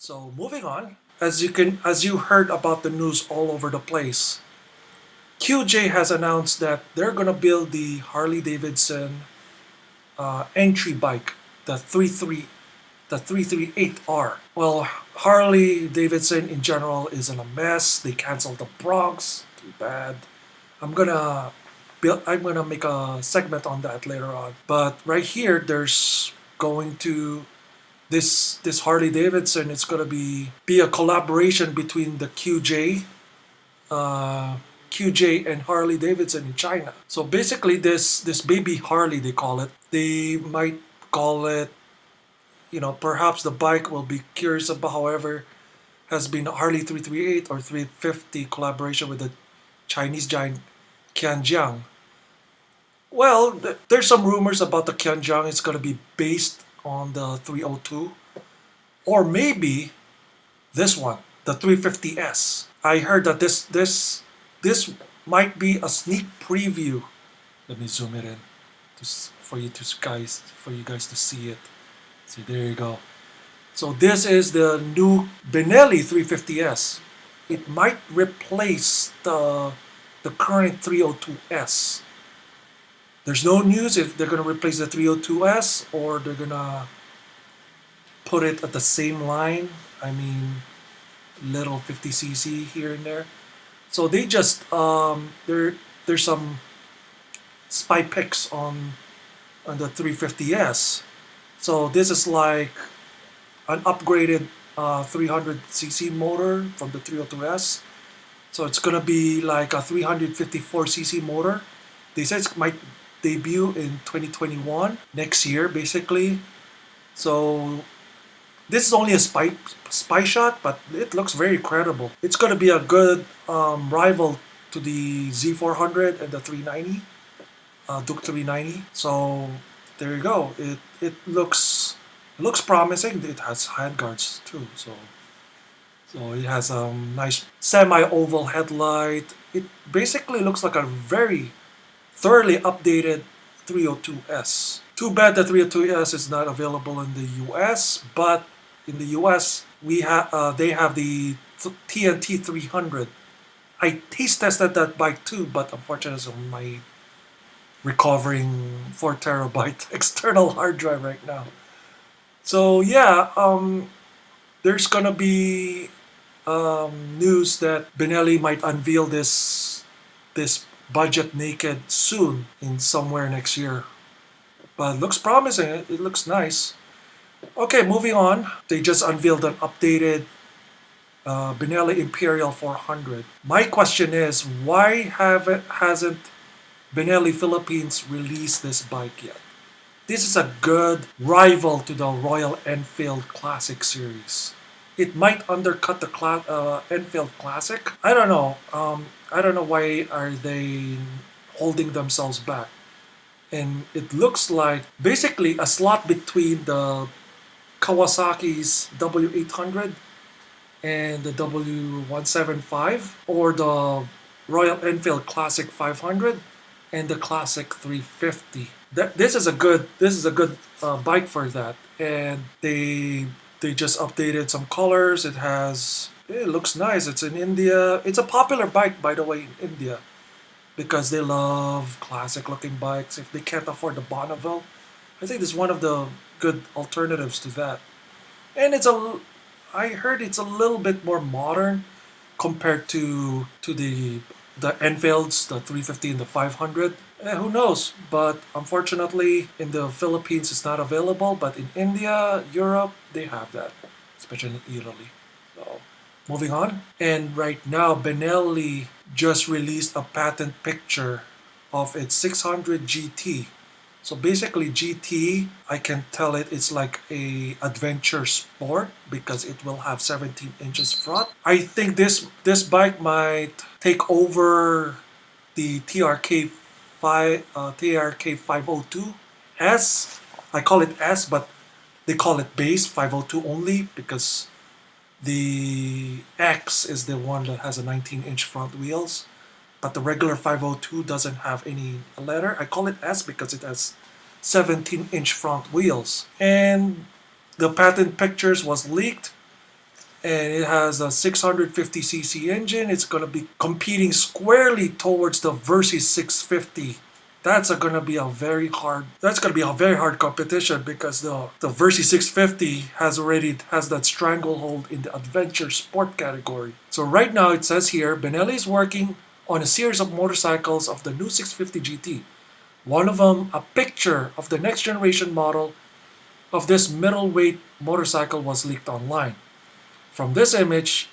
So moving on, as you heard about the news all over the place, QJ has announced that they're gonna build the Harley Davidson entry bike, the 338R. Well, Harley Davidson in general is in a mess. They canceled the Bronx. Too bad. I'm gonna I'm gonna make a segment on that later on. But right here, there's going to this Harley Davidson. It's gonna be a collaboration between the uh, QJ and Harley Davidson in China. So basically, this baby Harley, they call it. They might call it, perhaps the bike will be curious about. However, has been Harley 338 or 350 collaboration with the Chinese giant Qianjiang. Well, there's some rumors about the Qianjiang. It's going to be based on the 302, or maybe this one, the 350S. I heard that this might be a sneak preview. Let me zoom it in for you guys to see it. See, there you go. So this is the new Benelli 350S. It might replace the current 302S. There's no news if they're gonna replace the 302S or they're gonna put it at the same line. I mean, little 50cc here and there. So they just there's some spy pics on the 350S. So this is like an upgraded 300cc motor from the 302S. So it's gonna be like a 354cc motor. They said it might debut in 2021, next year basically. So this is only a spy shot, but it looks very credible. It's gonna be a good rival to the Z400 and the 390, Duke 390. So there you go. It looks promising. It has handguards too. So it has a nice semi-oval headlight. It basically looks like a very thoroughly updated 302S. Too bad the 302S is not available in the US, but in the US they have the TNT 300. I taste tested that bike too, but unfortunately it's on my recovering 4 terabyte external hard drive right now. So yeah, there's gonna be news that Benelli might unveil this budget naked soon in somewhere next year. But it looks promising. It looks nice. Okay, moving on. They just unveiled an updated Benelli Imperial 400. My question is, why hasn't Benelli Philippines released this bike yet? This is a good rival to the Royal Enfield Classic series. It might undercut the Enfield Classic. I don't know. I don't know why are they holding themselves back. And it looks like basically a slot between the Kawasaki's W800 and the W175, or the Royal Enfield Classic 500 and the Classic 350. This is a good bike for that, and they just updated some colors. It looks nice. It's in India. It's a popular bike, by the way, in India, because they love classic looking bikes. If they can't afford the Bonneville, I think this is one of the good alternatives to that. And I heard it's a little bit more modern compared to the Enfields, the 350 and the 500. Who knows? But unfortunately, in the Philippines, it's not available. But in India, Europe, they have that, especially in Italy. So, moving on. And right now, Benelli just released a patent picture of its 600 GT. So basically, GT, I can tell it's like a adventure sport because it will have 17 inches front. I think this bike might take over the TRK 502 S. I call it S, but they call it base 502 only because the X is the one that has a 19-inch front wheels. But the regular 502 doesn't have any letter. I call it S because it has 17-inch front wheels. And the patent pictures was leaked and it has a 650cc engine. It's going to be competing squarely towards the Versys 650. That's going to be a very hard. That's going to be a very hard competition because the Versys 650 has that stranglehold in the adventure sport category. So right now it says here Benelli is working on a series of motorcycles of the new 650 GT. One of them, a picture of the next generation model of this middleweight motorcycle, was leaked online. From this image,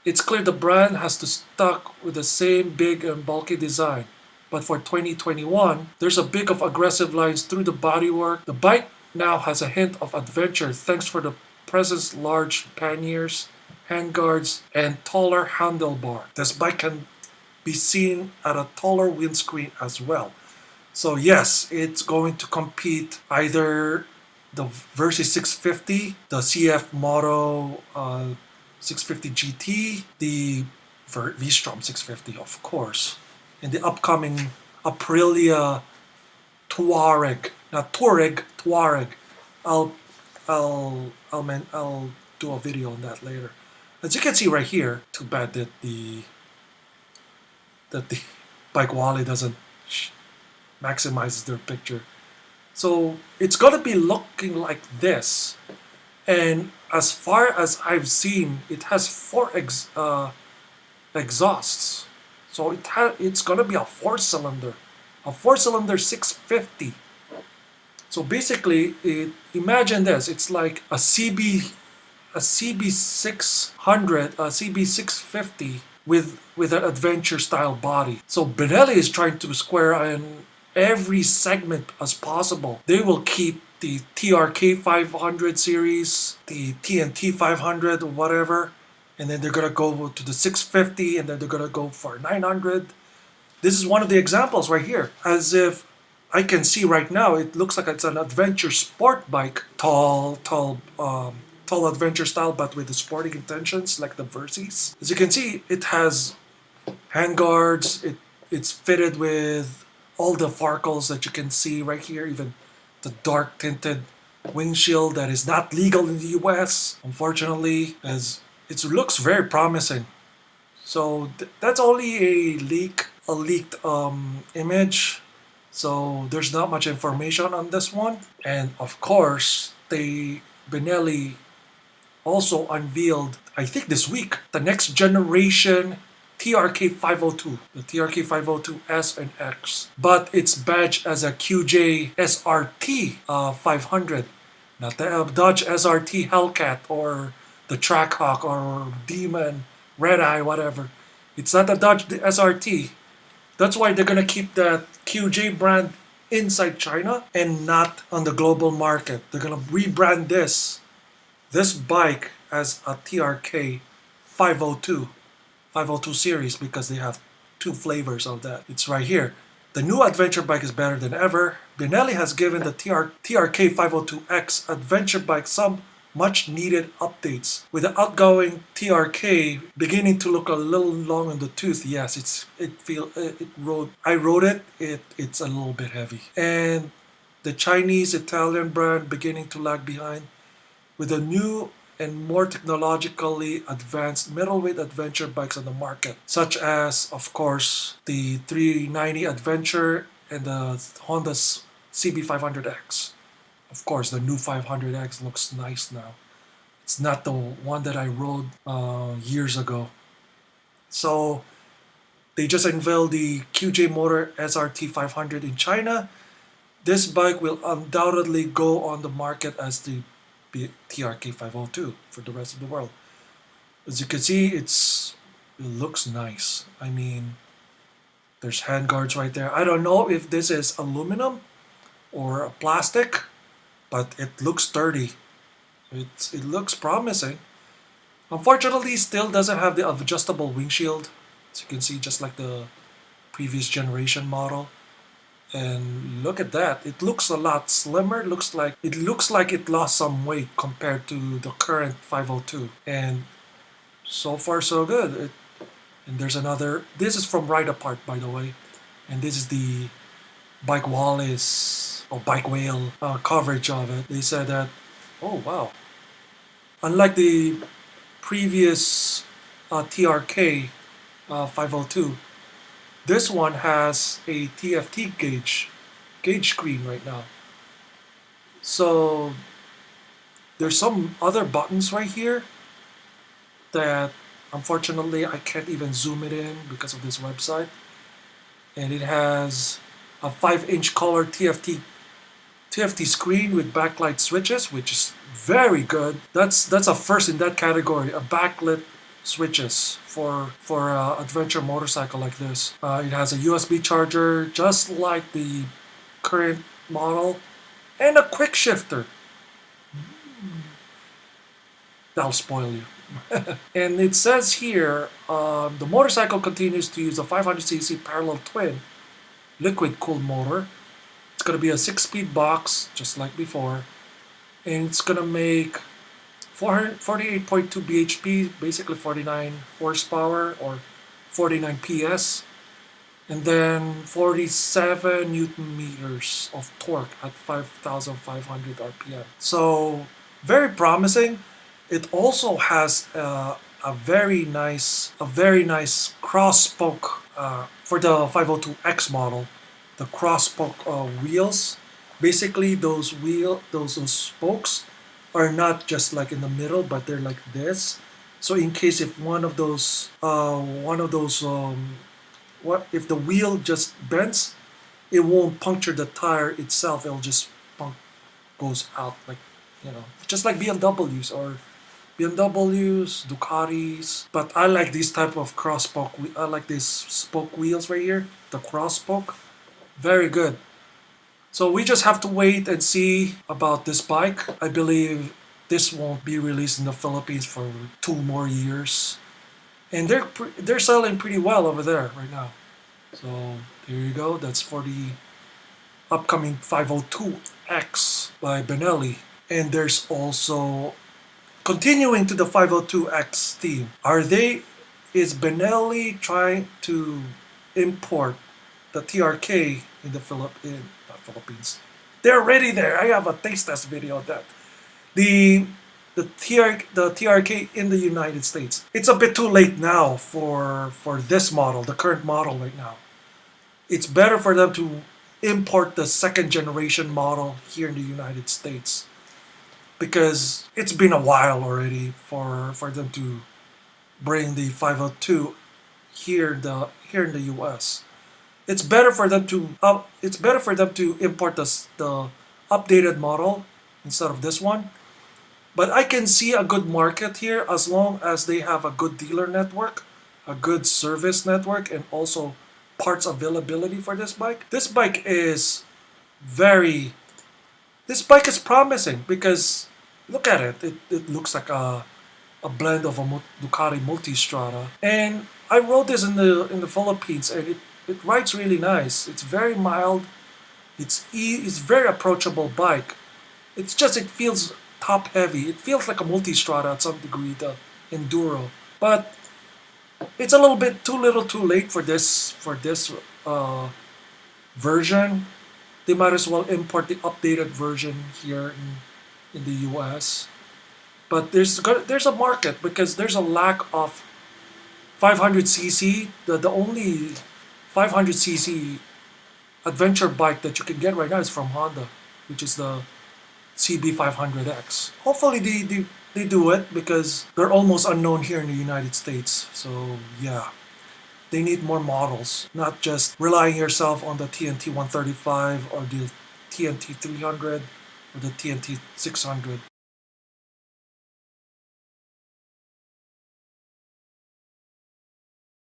it's clear the brand has to stuck with the same big and bulky design. But for 2021, there's a bit of aggressive lines through the bodywork. The bike now has a hint of adventure thanks for the presence large panniers, handguards, and taller handlebar. This bike can be seen at a taller windscreen as well. So yes, it's going to compete either the Versys 650, the CF Moto 650 GT, the V-Strom 650, of course, and the upcoming Aprilia Touareg, not Touareg, Touareg. I'll do a video on that later. As you can see right here, too bad that the Bike Wally doesn't maximize their picture. So it's gonna be looking like this, and as far as I've seen, it has four exhausts. So it's gonna be a four-cylinder 650. So basically, imagine this: it's like a CB600, a CB650 with an adventure style body. So Benelli is trying to square in every segment as possible. They will keep the TRK 500 series, the TNT 500 or whatever, and then they're gonna go to the 650, and then they're gonna go for 900. This is one of the examples right here. As if I can see right now, it looks like it's an adventure sport bike, tall adventure style, but with the sporting intentions like the Versys. As you can see, it has handguards. It's fitted with all the farkles that you can see right here, even the dark tinted windshield that is not legal in the US, unfortunately, as it looks very promising. So that's only a leaked image, so there's not much information on this one. And of course, Benelli also unveiled, I think this week, the next generation TRK 502, the TRK 502S and X, but it's badged as a QJ SRT 500, not the Dodge SRT Hellcat or the Trackhawk or Demon, Red Eye, whatever. It's not a Dodge SRT. That's why they're gonna keep the QJ brand inside China and not on the global market. They're gonna rebrand this bike as a TRK 502 series because they have two flavors of that. It's right here. The new adventure bike is better than ever. Benelli has given the TRK 502X adventure bike some much needed updates, with the outgoing TRK beginning to look a little long in the tooth. Yes, I rode it. It's a little bit heavy, and the Chinese Italian brand beginning to lag behind, with the new and more technologically advanced middleweight adventure bikes on the market, such as, of course, the 390 Adventure and the Honda CB500X. Of course, the new 500X looks nice now. It's not the one that I rode years ago. So they just unveiled the QJ Motor SRT 500 in China. This bike will undoubtedly go on the market as the TRK 502 for the rest of the world. As you can see, it looks nice. I mean, there's handguards right there. I don't know if this is aluminum or plastic, but it looks sturdy. It looks promising. Unfortunately, it still doesn't have the adjustable windshield. As you can see, just like the previous generation model. And look at that. It looks a lot slimmer. It looks like it lost some weight compared to the current 502. And so far so good. And there's another. This is from Ride Apart, by the way. And this is the Bike Wallace or Bike Whale coverage of it. They said that, oh wow. Unlike the previous TRK 502, this one has a TFT gauge screen right now. So there's some other buttons right here that unfortunately I can't even zoom it in because of this website. And it has a 5-inch color TFT screen with backlight switches, which is very good. That's a first in that category, a backlit switches for adventure motorcycle like this. It has a USB charger, just like the current model, and a quick shifter. That'll spoil you. And it says here, the motorcycle continues to use a 500cc parallel twin liquid-cooled motor. It's going to be a 6-speed box, just like before. And it's going to make 48.2 bhp, basically 49 horsepower or 49 PS. And then 47 newton meters of torque at 5,500 RPM. So, very promising. It also has a very nice cross spoke for the 502X model. The cross spoke wheels. Basically, those spokes are not just like in the middle, but they're like this. So in case if what if the wheel just bends, it won't puncture the tire itself. It'll just goes out like, just like BMWs, Ducatis. But I like these type of cross spoke. I like these spoke wheels right here, the cross spoke. Very good. So we just have to wait and see about this bike. I believe this won't be released in the Philippines for 2 more years, and they're selling pretty well over there right now. So there you go. That's for the upcoming 502X by Benelli. And there's also, continuing to the 502X theme, is Benelli trying to import the TRK in the Philippines? They're already there. I have a taste test video of that. The TRK in the United States. It's a bit too late now for this model, the current model right now. It's better for them to import the 2nd generation model here in the United States, because it's been a while already for them to bring the 502 here in the US. It's better for them to import the updated model instead of this one. But I can see a good market here as long as they have a good dealer network, a good service network, and also parts availability for this bike. This bike is promising because look at it. It looks like a blend of a Ducati Multistrada. And I rode this in the Philippines, and it rides really nice. It's very mild. It's very approachable bike. It feels top heavy. It feels like a Multistrada at some degree, the Enduro. But it's a little bit too late for this version. They might as well import the updated version here in the US. But there's a market because there's a lack of 500cc. The only 500cc adventure bike that you can get right now is from Honda, which is the CB500X. Hopefully they do it because they're almost unknown here in the United States. So yeah, they need more models, not just relying yourself on the TNT 135 or the TNT 300 or the TNT 600.